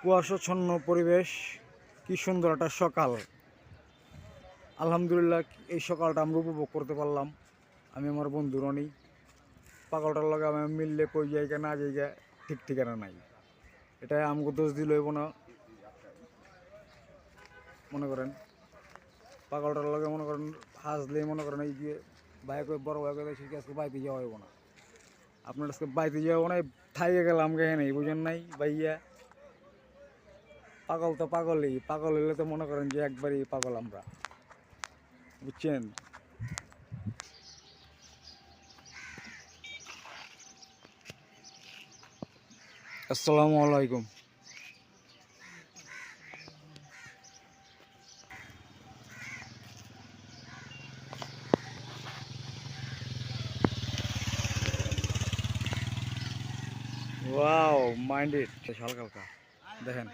কুয়াশাচ্ছন্ন পরিবেশ, কি সুন্দর একটা সকাল। আলহামদুলিল্লাহ, এই সকালটা আমরা উপভোগ করতে পারলাম। আমি আমার বন্ধু রনি, পাগলটার লগে আমি মিললে কই জায়গা না জায়গা ঠিক ঠিকানা নাই। এটা আমাকে দোষ দিল হইব না। মনে করেন পাগলটার লগে মনে করেন হাসলে মনে করেন এই যে বাইক বড় বাইক আজকে বাইতে যাওয়া হইব না। আপনার আজকে বাইতে যাওয়া না, থাইকে গেলাম গে নেই, বুঝেন নাই ভাইয়া। পাগল তো পাগলই, পাগল হইলে তো মনে করেন যে একবারই পাগল আমরা, বুঝছেন। আসসালামু আলাইকুম। ওয়াও মাইন্ডেড হালকা হালকা দেখেন।